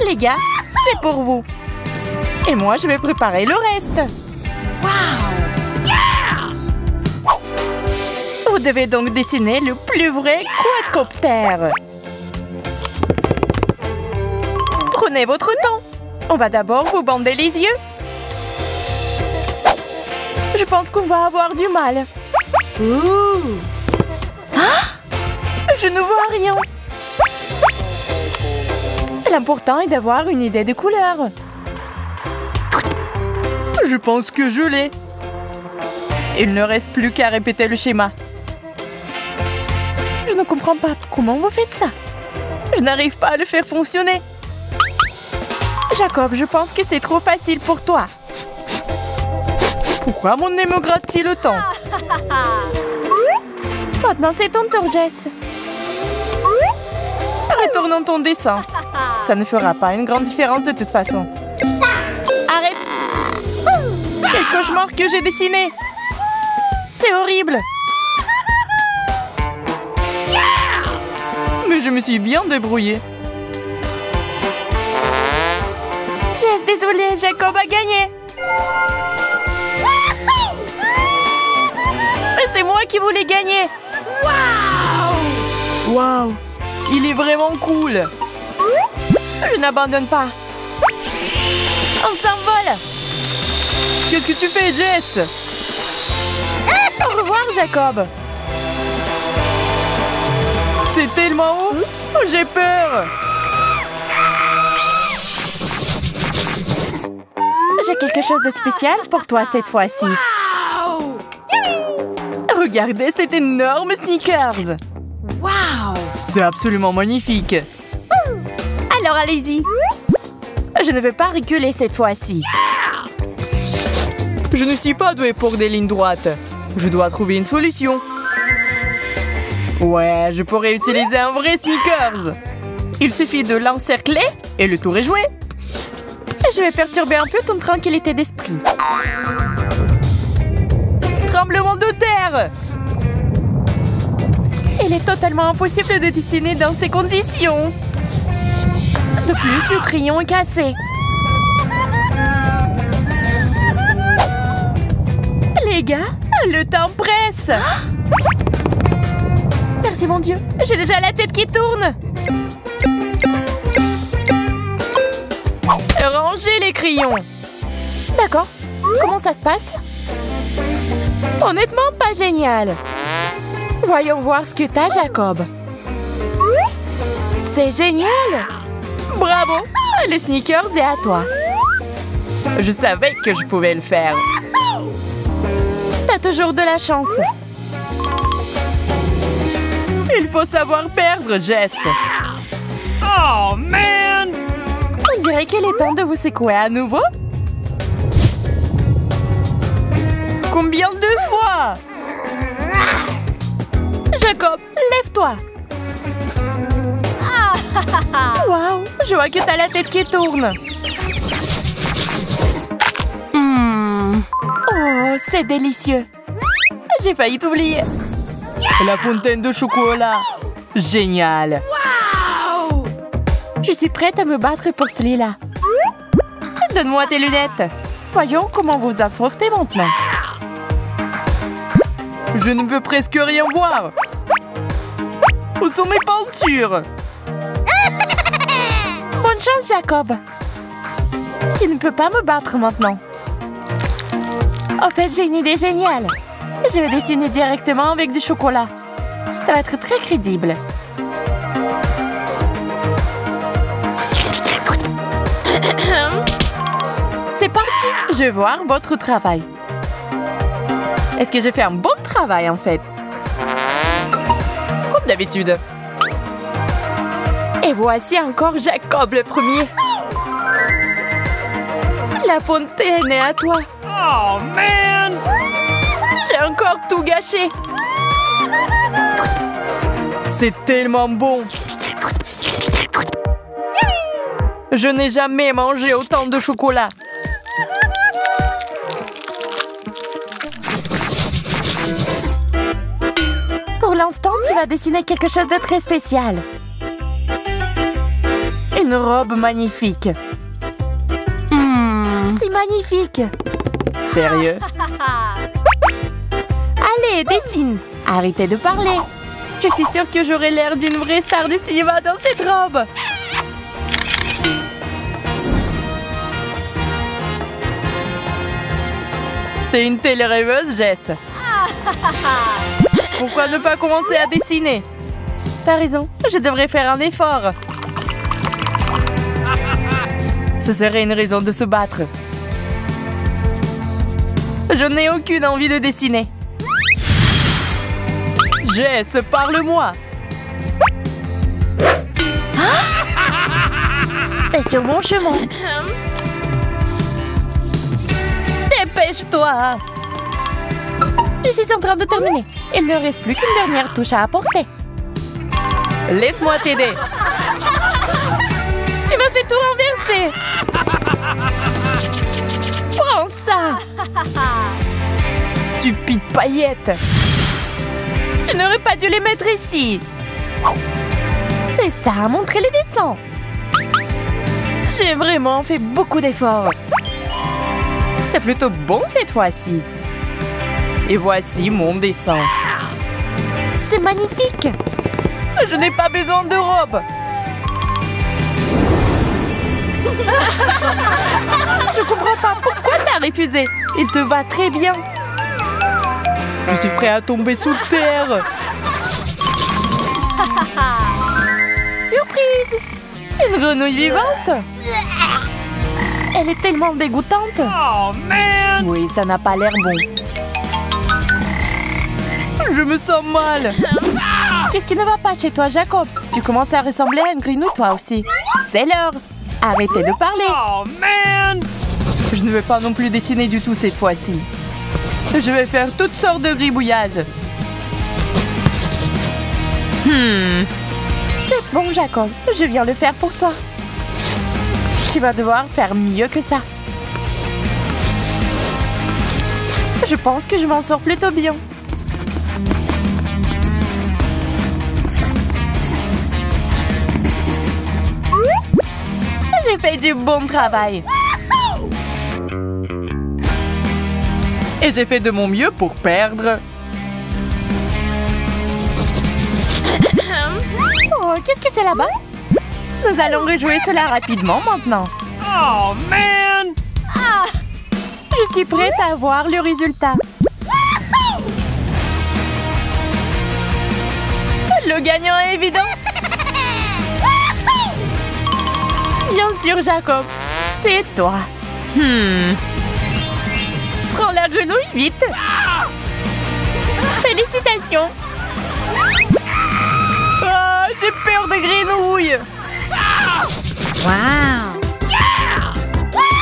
Les gars, c'est pour vous. Et moi, je vais préparer le reste. Wow! Yeah! Vous devez donc dessiner le plus vrai quadcoptère. Prenez votre temps. On va d'abord vous bander les yeux. Je pense qu'on va avoir du mal. Ouh. Ah! Je ne vois rien. L'important est d'avoir une idée de couleur. Je pense que je l'ai. Il ne reste plus qu'à répéter le schéma. Je ne comprends pas comment vous faites ça. Je n'arrive pas à le faire fonctionner. Jacob, je pense que c'est trop facile pour toi. Pourquoi mon nez me gratte-t-il autant? Maintenant, c'est ton tour, Jess. Retournons ton dessin. Ça ne fera pas une grande différence de toute façon. Arrête! Quel cauchemar que j'ai dessiné! C'est horrible! Mais je me suis bien débrouillée. Jess, désolée, Jacob a gagné. Mais c'est moi qui voulais gagner. Waouh! Waouh! Il est vraiment cool. Je n'abandonne pas. On s'envole. Qu'est-ce que tu fais, Jess? Au revoir, Jacob. C'est tellement haut. Oh, j'ai peur. J'ai quelque chose de spécial pour toi cette fois-ci. Regardez cet énorme sneakers. Wow! C'est absolument magnifique. Alors allez-y. Je ne vais pas reculer cette fois-ci. Je ne suis pas douée pour des lignes droites. Je dois trouver une solution. Ouais, je pourrais utiliser un vrai sneakers. Il suffit de l'encercler et le tour est joué. Je vais perturber un peu ton tranquillité d'esprit. Tremblement de terre! Il est totalement impossible de dessiner dans ces conditions. De plus, le crayon est cassé. Les gars, le temps presse. Merci mon Dieu, j'ai déjà la tête qui tourne. Rangez les crayons. D'accord, comment ça se passe? Honnêtement, pas génial. Voyons voir ce que t'as, Jacob. C'est génial! Bravo! Le sneakers est à toi. Je savais que je pouvais le faire. T'as toujours de la chance. Il faut savoir perdre, Jess. Oh, man! On dirait qu'il est temps de vous secouer à nouveau. Combien de fois? Jacob, lève-toi. Waouh, je vois que t'as la tête qui tourne. Oh, c'est délicieux. J'ai failli t'oublier. La fontaine de chocolat. Génial. Wow. Je suis prête à me battre pour celui-là. Donne-moi tes lunettes. Voyons comment vous en sortez maintenant. Je ne peux presque rien voir. Où sont mes peintures? Bonne chance, Jacob. Tu ne peux pas me battre maintenant. En fait, j'ai une idée géniale. Je vais dessiner directement avec du chocolat. Ça va être très crédible. C'est parti. Je vais voir votre travail. Est-ce que j'ai fait un bon travail, en fait? Comme d'habitude. Et voici encore Jacob le premier. La fontaine est à toi. Oh, man! J'ai encore tout gâché. C'est tellement bon. Je n'ai jamais mangé autant de chocolat. Pour l'instant, tu vas dessiner quelque chose de très spécial. Une une robe magnifique. C'est magnifique. Sérieux? Allez, dessine. Arrêtez de parler. Je suis sûre que j'aurai l'air d'une vraie star du cinéma dans cette robe. T'es une télé-rêveuse, Jess. Pourquoi ne pas commencer à dessiner? T'as raison, je devrais faire un effort. Ce serait une raison de se battre. Je n'ai aucune envie de dessiner. Jess, parle-moi. T'es sur mon chemin. Dépêche-toi. Je suis en train de terminer. Il ne reste plus qu'une dernière touche à apporter. Laisse-moi t'aider. Tu me fais tout renverser. Prends ça. Stupide paillette. Tu n'aurais pas dû les mettre ici. C'est ça, montrer les dessins. J'ai vraiment fait beaucoup d'efforts. C'est plutôt bon cette fois-ci. Et voici mon dessin. C'est magnifique. Je n'ai pas besoin de robe. Je comprends pas pourquoi t'as refusé. Il te va très bien. Je suis prêt à tomber sous terre. Surprise! Une grenouille vivante. Elle est tellement dégoûtante. Oh, man! Oui, ça n'a pas l'air bon. Je me sens mal. Qu'est-ce qui ne va pas chez toi, Jacob? Tu commences à ressembler à une grenouille, toi aussi. C'est l'heure. Arrêtez de parler. Oh, man! Je ne vais pas non plus dessiner du tout cette fois-ci. Je vais faire toutes sortes de gribouillages. C'est bon, Jacob. Je viens le faire pour toi. Tu vas devoir faire mieux que ça. Je pense que je m'en sors plutôt bien. J'ai fait du bon travail. Et j'ai fait de mon mieux pour perdre. Oh, qu'est-ce que c'est là-bas? Nous allons rejouer cela rapidement maintenant. Oh, man! Je suis prête à voir le résultat. Le gagnant est évident. Bien sûr, Jacob. C'est toi. Prends la grenouille, vite. Félicitations. Oh, j'ai peur des grenouilles. Wow.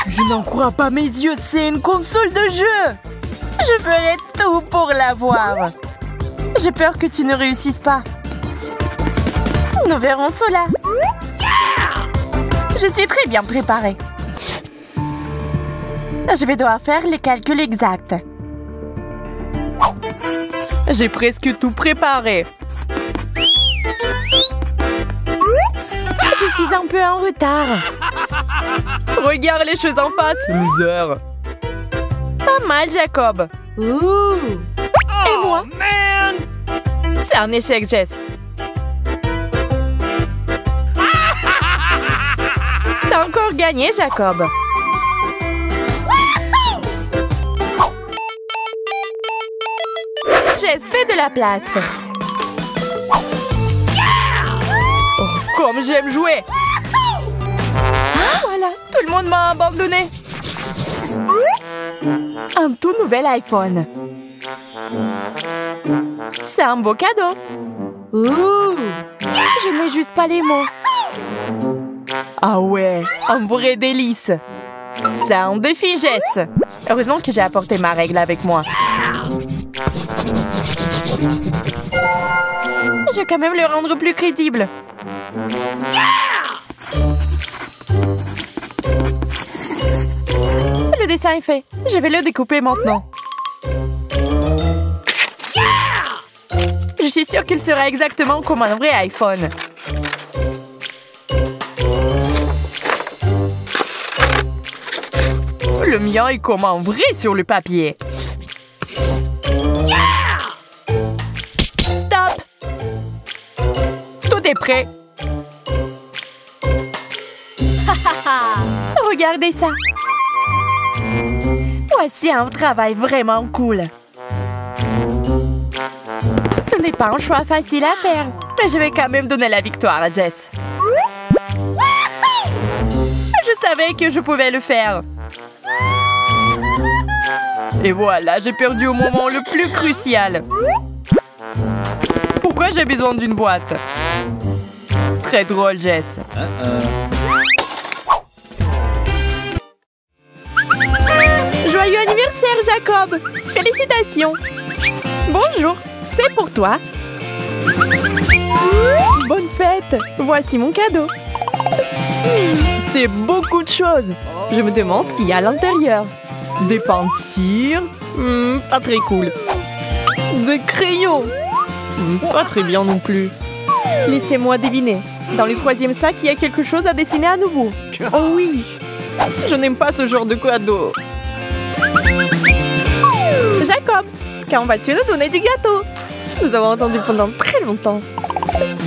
Je n'en crois pas mes yeux, c'est une console de jeu. Je ferai tout pour l'avoir. J'ai peur que tu ne réussisses pas. Nous verrons cela. Je suis très bien préparée. Je vais devoir faire les calculs exacts. J'ai presque tout préparé. Je suis un peu en retard. Regarde les choses en face, loser. Pas mal, Jacob. Ouh. Et moi? C'est un échec, Jess. T'as encore gagné, Jacob. Jess, fais de la place. Oh, comme j'aime jouer. Voilà, tout le monde m'a abandonné. Un tout nouvel iPhone. C'est un beau cadeau. Ouh. Je n'ai juste pas les mots. Ah ouais, un vrai délice. C'est un défi, Jess. Heureusement que j'ai apporté ma règle avec moi. Je vais quand même le rendre plus crédible. Le dessin est fait. Je vais le découper maintenant. Je suis sûre qu'il sera exactement comme un vrai iPhone. Le mien est comme un vrai sur le papier. Stop! Tout est prêt. Regardez ça. Voici un travail vraiment cool. Ce n'est pas un choix facile à faire, mais je vais quand même donner la victoire à Jess. Je savais que je pouvais le faire. Et voilà, j'ai perdu au moment le plus crucial. Pourquoi j'ai besoin d'une boîte? Très drôle, Jess. Joyeux anniversaire, Jacob! Félicitations! Bonjour, c'est pour toi. Bonne fête! Voici mon cadeau. C'est beaucoup de choses. Je me demande ce qu'il y a à l'intérieur. Des peintures? Pas très cool. Des crayons? Pas très bien non plus. Laissez-moi deviner. Dans le troisième sac, il y a quelque chose à dessiner à nouveau. Oh oui! Je n'aime pas ce genre de cadeau. Jacob, quand vas-tu nous donner du gâteau? Nous avons entendu pendant très longtemps.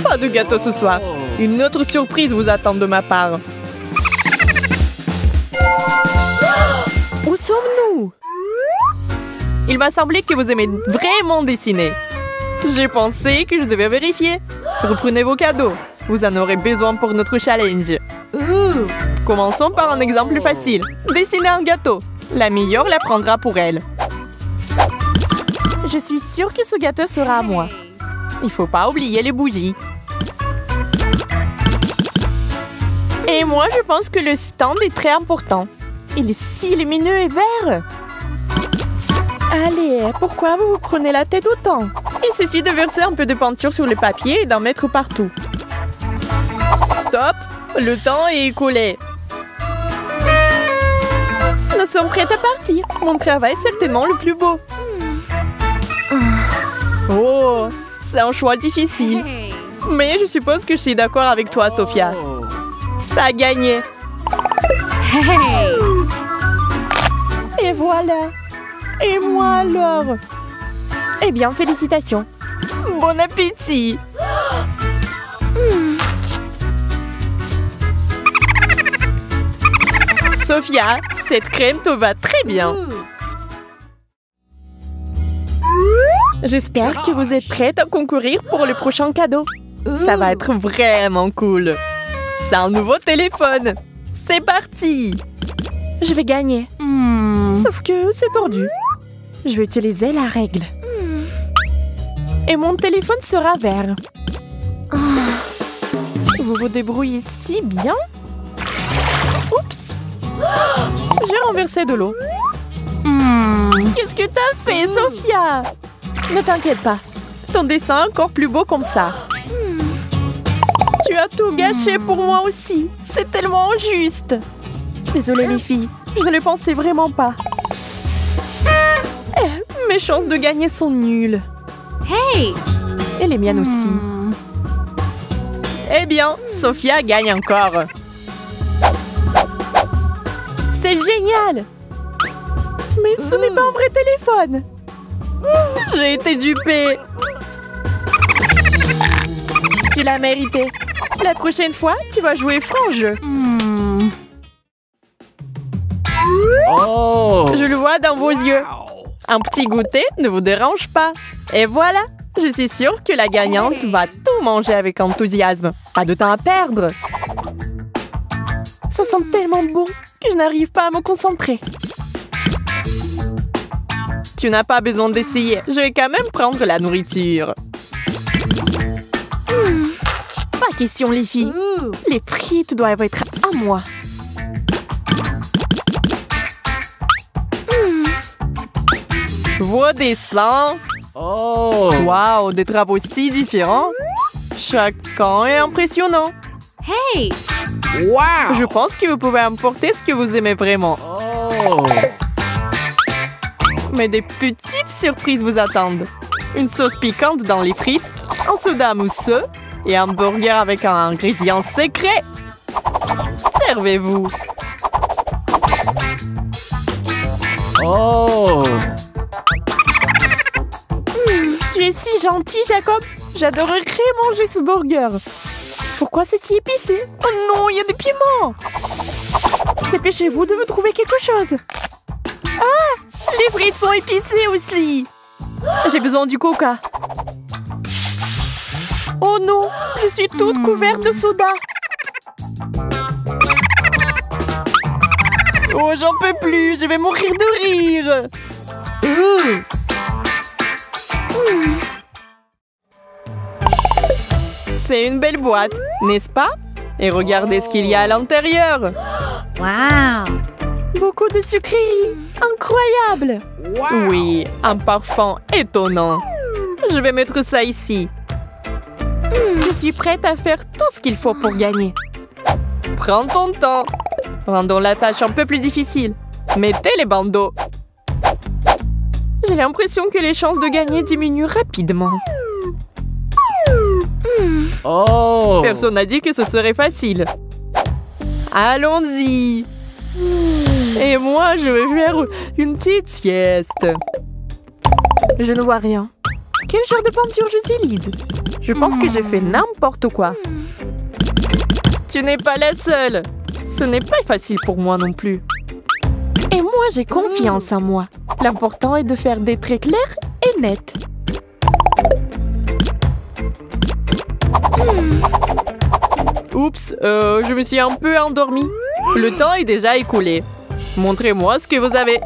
Pas de gâteau ce soir. Une autre surprise vous attend de ma part. Où sommes-nous? Il m'a semblé que vous aimez vraiment dessiner. J'ai pensé que je devais vérifier. Reprenez vos cadeaux. Vous en aurez besoin pour notre challenge. Commençons par un exemple facile. Dessiner un gâteau. La meilleure la prendra pour elle. Je suis sûre que ce gâteau sera à moi. Il faut pas oublier les bougies. Et moi, je pense que le stand est très important. Il est si lumineux et vert. Allez, pourquoi vous vous prenez la tête autant? Il suffit de verser un peu de peinture sur le papier et d'en mettre partout. Stop! Le temps est écoulé. Nous sommes prêts à partir. Mon travail est certainement le plus beau. Oh, c'est un choix difficile. Mais je suppose que je suis d'accord avec toi, Sophia. T'as gagné. Et voilà. Et moi alors? Eh bien, félicitations. Bon appétit. Sophia, cette crème te va très bien. J'espère que vous êtes prête à concourir pour le prochain cadeau. Ça va être vraiment cool. C'est un nouveau téléphone. C'est parti. Je vais gagner. Sauf que c'est tordu. Je vais utiliser la règle. Et mon téléphone sera vert. Vous vous débrouillez si bien. Oups. J'ai renversé de l'eau. Qu'est-ce que t'as fait, Sophia? Ne t'inquiète pas. Ton dessin est encore plus beau comme ça. Tu as tout gâché pour moi aussi. C'est tellement injuste. Désolée les filles, je ne le pensais vraiment pas. Mes chances de gagner sont nulles. Hey! Et les miennes aussi. Eh bien, Sophia gagne encore. C'est génial! Mais ce n'est pas un vrai téléphone. J'ai été dupée. Tu l'as mérité. La prochaine fois, tu vas jouer franc jeu. Oh! Je le vois dans vos yeux. Un petit goûter ne vous dérange pas. Et voilà, je suis sûre que la gagnante va tout manger avec enthousiasme. Pas de temps à perdre. Ça sent tellement bon que je n'arrive pas à me concentrer. Tu n'as pas besoin d'essayer. Je vais quand même prendre la nourriture. Pas question, les filles. Les frites doivent être à moi. Vos dessins. Oh! Waouh, des travaux si différents. Chacun est impressionnant. Hey! Wow! Je pense que vous pouvez emporter ce que vous aimez vraiment. Oh! Mais des petites surprises vous attendent. Une sauce piquante dans les frites, un soda mousseux et un burger avec un ingrédient secret. Servez-vous. Oh! Tu es si gentil, Jacob. J'adorerais manger ce burger. Pourquoi c'est si épicé? Oh non, il y a des piments. Dépêchez-vous de me trouver quelque chose. Ah, les frites sont épicées aussi. J'ai besoin du coca. Oh non, je suis toute couverte de soda. Oh, j'en peux plus, je vais mourir de rire. C'est une belle boîte, n'est-ce pas? Et regardez ce qu'il y a à l'intérieur. Wow. Beaucoup de sucreries. Incroyable. Wow! Oui, un parfum étonnant. Je vais mettre ça ici. Je suis prête à faire tout ce qu'il faut pour gagner. Prends ton temps. Rendons la tâche un peu plus difficile. Mettez les bandeaux. J'ai l'impression que les chances de gagner diminuent rapidement. Oh! Personne n'a dit que ce serait facile. Allons-y. Et moi, je vais faire une petite sieste. Je ne vois rien. Quel genre de peinture j'utilise? Je pense que j'ai fait n'importe quoi. Tu n'es pas la seule. Ce n'est pas facile pour moi non plus. Et moi, j'ai confiance en moi. L'important est de faire des traits clairs et nets. Oups, je me suis un peu endormie. Le temps est déjà écoulé. Montrez-moi ce que vous avez.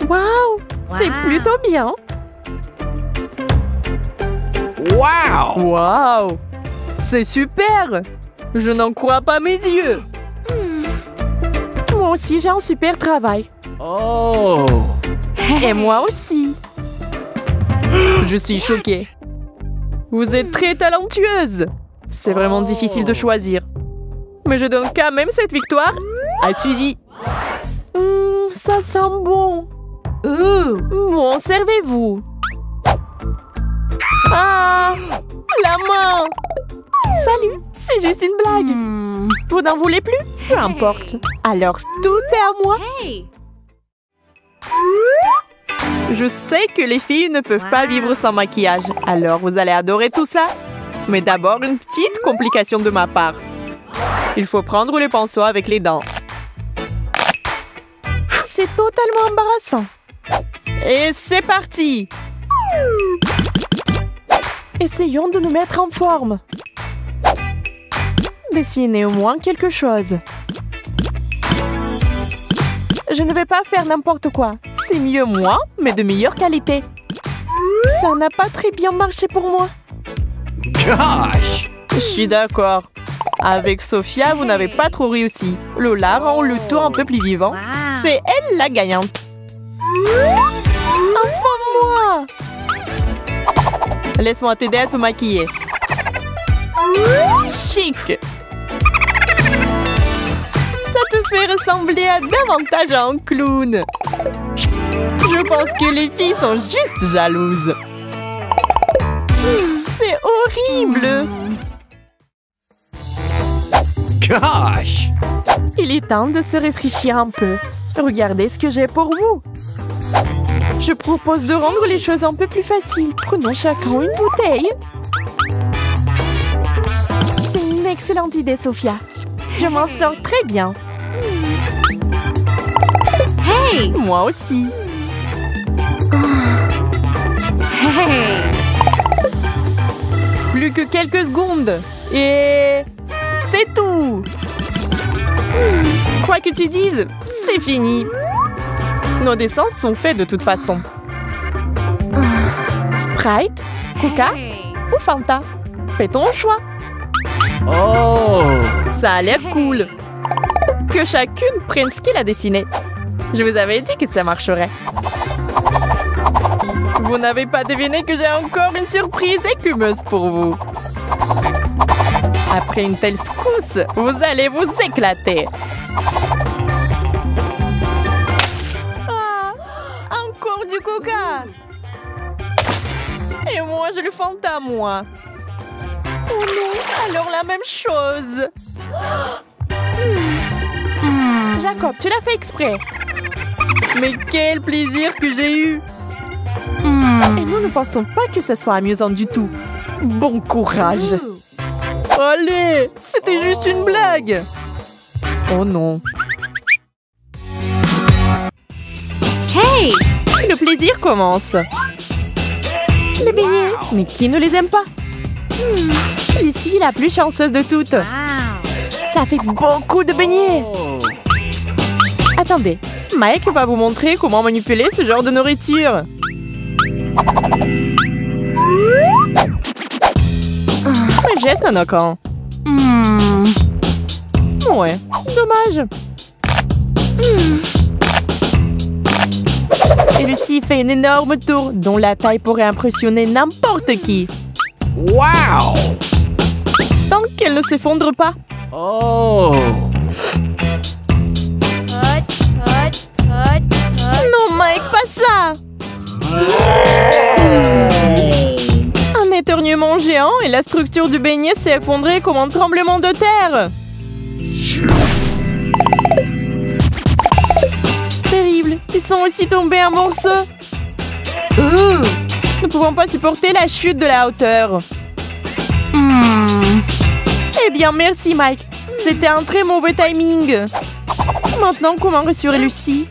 Waouh, c'est plutôt bien. Wow! Waouh, c'est super. Je n'en crois pas mes yeux. Moi aussi, j'ai un super travail. Oh! Et moi aussi. Je suis choquée. Vous êtes très talentueuse. C'est vraiment difficile de choisir. Mais je donne quand même cette victoire à Suzy. Ça sent bon. Bon, servez-vous. Ah, la main. Salut, c'est juste une blague. Vous n'en voulez plus? Peu importe. Alors, tout est à moi. Hey. Je sais que les filles ne peuvent pas vivre sans maquillage. Alors, vous allez adorer tout ça. Mais d'abord, une petite complication de ma part. Il faut prendre le pinceau avec les dents. C'est totalement embarrassant. Et c'est parti! Essayons de nous mettre en forme. Dessinez au moins quelque chose. Je ne vais pas faire n'importe quoi. C'est mieux moi, mais de meilleure qualité. Ça n'a pas très bien marché pour moi. Gosh! Je suis d'accord. Avec Sophia, vous n'avez pas trop réussi. Lola rend le tout un peu plus vivant. Wow. C'est elle la gagnante. Enfin moi! Laisse-moi t'aider à te maquiller. Chic! Ça te fait ressembler à davantage à un clown. Je pense que les filles sont juste jalouses. C'est horrible! Gosh! Il est temps de se réfléchir un peu. Regardez ce que j'ai pour vous. Je propose de rendre les choses un peu plus faciles. Prenons chacun une bouteille. C'est une excellente idée, Sophia. Je m'en sors très bien. Hey. Moi aussi. Hey. Plus que quelques secondes. Et... c'est tout. Quoi que tu dises, c'est fini. Nos dessins sont faits de toute façon. Sprite, Coca Hey. ou Fanta? Fais ton choix. Oh! Ça a l'air cool. Que chacune prenne ce qu'il a dessiné. Je vous avais dit que ça marcherait. Vous n'avez pas deviné que j'ai encore une surprise écumeuse pour vous. Après une telle secousse, vous allez vous éclater. Ah, encore du coca. Et moi, j'ai le Fanta, moi. Oh non, alors la même chose. Jacob, tu l'as fait exprès. Mais quel plaisir que j'ai eu. Et nous ne pensons pas que ce soit amusant du tout. Bon courage. Allez, c'était juste une blague. Oh non. Hey! Le plaisir commence. Les beignets. Mais qui ne les aime pas? Lucie est la plus chanceuse de toutes. Wow! Ça fait beaucoup de beignets. Oh. Attendez, Mike va vous montrer comment manipuler ce genre de nourriture. Mais Jess n'en a qu'un. Ouais, dommage. Et Lucie fait une énorme tour dont la taille pourrait impressionner n'importe qui. Wow! Tant qu'elle ne s'effondre pas. Oh. Non, Mike, pas ça! Un éternuement géant et la structure du beignet s'est effondrée comme un tremblement de terre. Terrible, ils sont aussi tombés en morceaux. Nous ne pouvons pas supporter la chute de la hauteur. Eh bien, merci Mike. C'était un très mauvais timing. Maintenant, comment rassurer Lucie?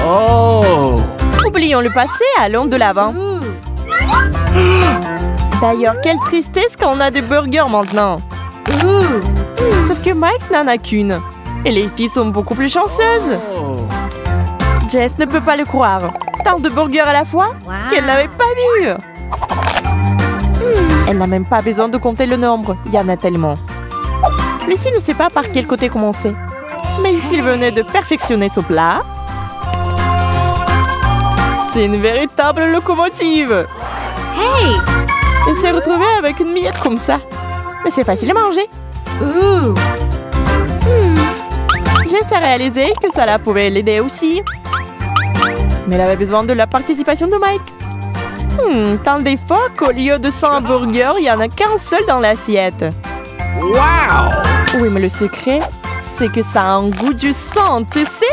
Oh. Oublions le passé, allons de l'avant. D'ailleurs, quelle tristesse quand on a des burgers maintenant. Sauf que Mike n'en a qu'une. Et les filles sont beaucoup plus chanceuses. Oh. Jess ne peut pas le croire. Tant de burgers à la fois Wow. qu'elle n'avait pas vu. Elle n'a même pas besoin de compter le nombre. Il y en a tellement. Lucie ne sait pas par quel côté commencer. Mais s'il venait de perfectionner son plat... C'est une véritable locomotive. Hey! Elle s'est retrouvée avec une miette comme ça. Mais c'est facile à manger. Jess a réalisé que ça pouvait l'aider aussi. Mais elle avait besoin de la participation de Mike. Tant des fois qu'au lieu de 100 burgers, il n'y en a qu'un seul dans l'assiette. Wow! Oui, mais le secret, c'est que ça a un goût du sang, tu sais?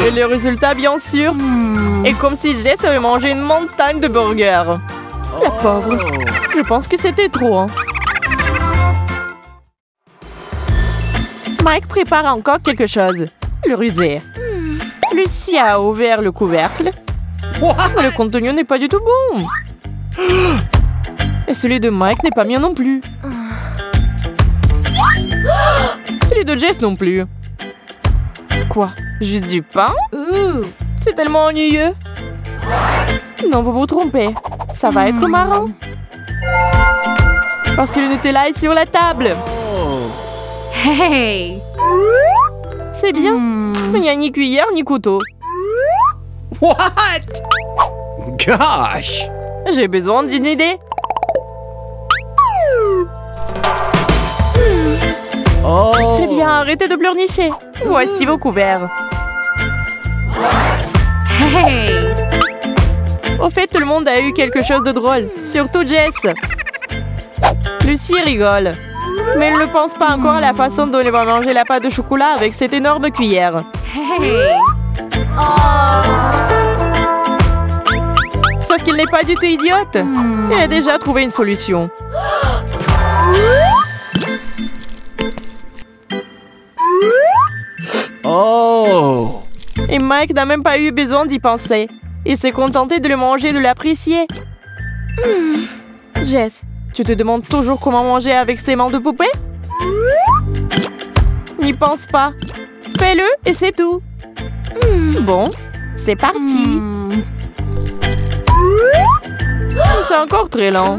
Et le résultat, bien sûr, est comme si Jess avait mangé une montagne de burgers. La pauvre. Je pense que c'était trop, hein. Mike prépare encore quelque chose. Le rusé. Lucie a ouvert le couvercle. Mais le contenu n'est pas du tout bon. Et celui de Mike n'est pas bien non plus. Celui de Jess non plus. Quoi? Juste du pain? C'est tellement ennuyeux. Non, vous vous trompez. Ça va être marrant. Parce que le Nutella est sur la table. Oh. Hey! C'est bien. Il n'y a ni cuillère ni couteau. What? Gosh! J'ai besoin d'une idée. Oh. Très bien, arrêtez de pleurnicher. Voici vos couverts. Hey! Au fait, tout le monde a eu quelque chose de drôle. Surtout Jess. Lucie rigole. Mais elle ne pense pas encore à la façon dont elle va manger la pâte de chocolat avec cette énorme cuillère. Hey! Sauf qu'il n'est pas du tout idiote. Elle a déjà trouvé une solution. Oh. Et Mike n'a même pas eu besoin d'y penser. Il s'est contenté de le manger et de l'apprécier. Jess, tu te demandes toujours comment manger avec ses mains de poupée? N'y pense pas. Fais-le et c'est tout. Bon, c'est parti. C'est encore très lent.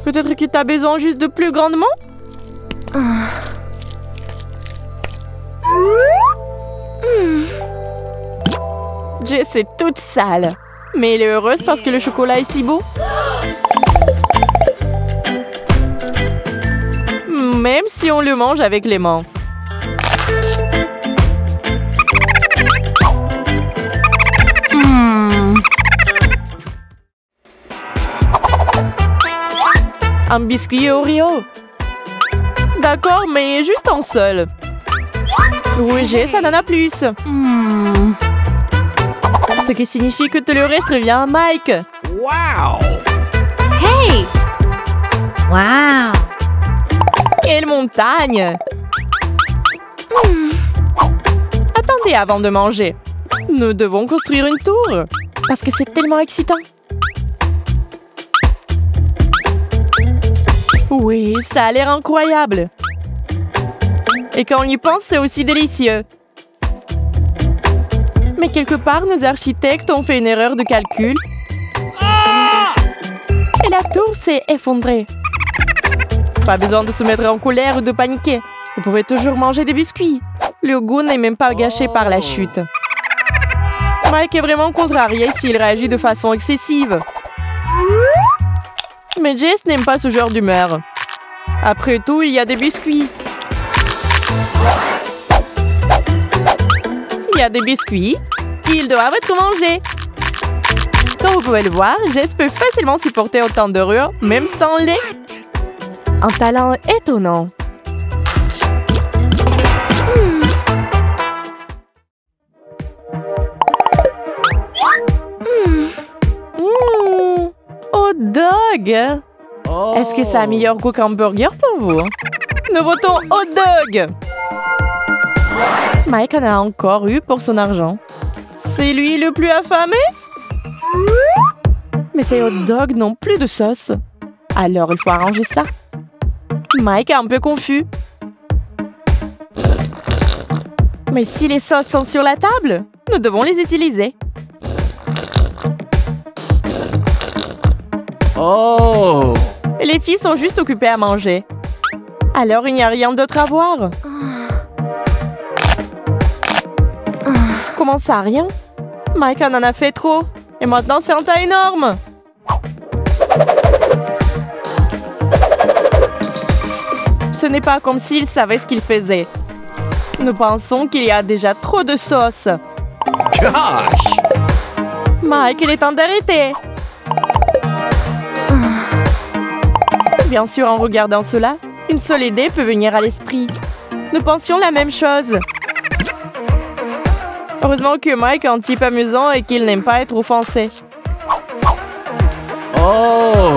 Peut-être que tu as besoin juste de plus grandement? Jess est toute sale. Mais elle est heureuse parce que le chocolat est si beau. Même si on le mange avec les mains. Un biscuit Oreo. D'accord, mais juste un seul. Oui, Jess, ça n'en a plus. Ce qui signifie que tout le reste revient à Mike. Wow! Hey! Wow! Quelle montagne! Attendez avant de manger. Nous devons construire une tour. Parce que c'est tellement excitant. Oui, ça a l'air incroyable. Et quand on y pense, c'est aussi délicieux. Mais quelque part, nos architectes ont fait une erreur de calcul. Et la tour s'est effondrée. Pas besoin de se mettre en colère ou de paniquer. Vous pouvez toujours manger des biscuits. Le goût n'est même pas gâché par la chute. Mike est vraiment contrarié s'il réagit de façon excessive. Mais Jess n'aime pas ce genre d'humeur. Après tout, il y a des biscuits. Il y a des biscuits. Ils doivent être mangés. Comme vous pouvez le voir, Jess peut facilement supporter autant de rure, même sans lait. Un talent étonnant. Hot dog! Oh. Est-ce que ça a meilleur goût qu'un burger pour vous? Nous votons hot dog! Mike en a encore eu pour son argent. C'est lui le plus affamé? Mais ces hot dogs n'ont plus de sauce. Alors il faut arranger ça. Mike est un peu confus. Mais si les sauces sont sur la table, nous devons les utiliser. Oh! Les filles sont juste occupées à manger. Alors il n'y a rien d'autre à voir. Comment ça, rien? Mike en a fait trop. Et maintenant, c'est un tas énorme. Ce n'est pas comme s'il savait ce qu'il faisait. Nous pensons qu'il y a déjà trop de sauce. Gosh! Mike, il est temps d'arrêter. Bien sûr, en regardant cela, une seule idée peut venir à l'esprit. Nous pensions la même chose. Heureusement que Mike est un type amusant et qu'il n'aime pas être offensé. Oh!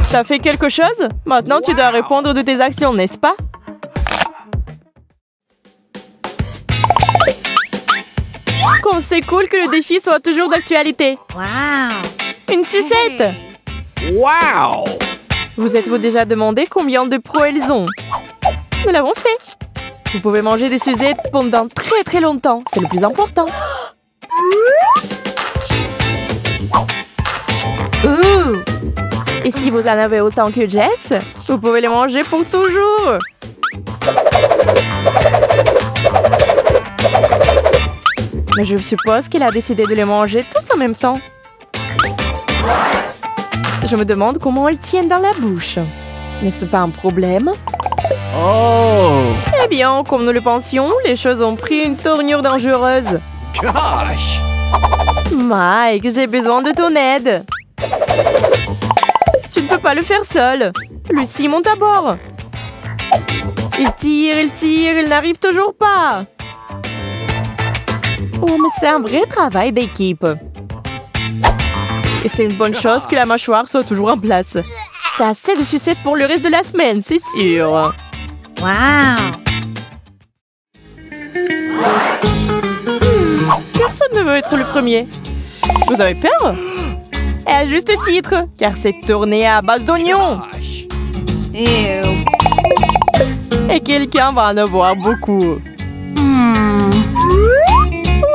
Ça fait quelque chose? Maintenant, tu dois répondre de tes actions, n'est-ce pas? Comme c'est cool que le défi soit toujours d'actualité. Wow! Une sucette! Wow! Vous êtes-vous déjà demandé combien de pros elles ont? Nous l'avons fait. Vous pouvez manger des sucettes pendant très longtemps. C'est le plus important. Et si vous en avez autant que Jess, vous pouvez les manger pour toujours. Mais je suppose qu'elle a décidé de les manger tous en même temps. Je me demande comment elles tiennent dans la bouche. N'est-ce pas un problème? Oh! Eh bien, comme nous le pensions, les choses ont pris une tournure dangereuse. Gosh! Mike, j'ai besoin de ton aide. Tu ne peux pas le faire seul. Lucie, monte à bord. Il tire, il n'arrive toujours pas. Oh, mais c'est un vrai travail d'équipe. Et c'est une bonne chose que la mâchoire soit toujours en place. C'est assez de sucettes pour le reste de la semaine, c'est sûr. Wow! Personne ne veut être le premier. Vous avez peur? Et à juste titre, car c'est tourné à base d'oignons. Gosh! Ew. Et quelqu'un va en avoir beaucoup.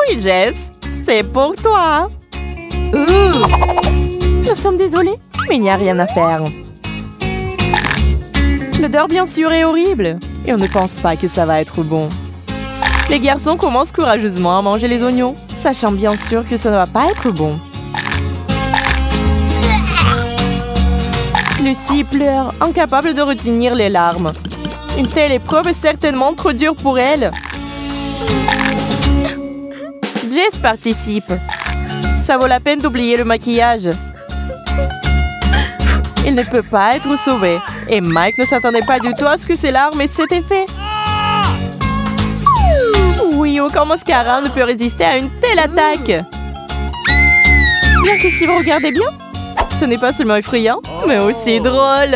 Oui, Jess, c'est pour toi. Nous sommes désolés, mais il n'y a rien à faire. L'odeur, bien sûr, est horrible. Et on ne pense pas que ça va être bon. Les garçons commencent courageusement à manger les oignons, sachant bien sûr que ça ne va pas être bon. Lucie pleure, incapable de retenir les larmes. Une telle épreuve est certainement trop dure pour elle. Jess participe. Ça vaut la peine d'oublier le maquillage. Il ne peut pas être sauvé. Et Mike ne s'attendait pas du tout à ce que ses larmes aient cet effet. Oui, aucun mascara ne peut résister à une telle attaque. Bien que si vous regardez bien, ce n'est pas seulement effrayant, mais aussi drôle.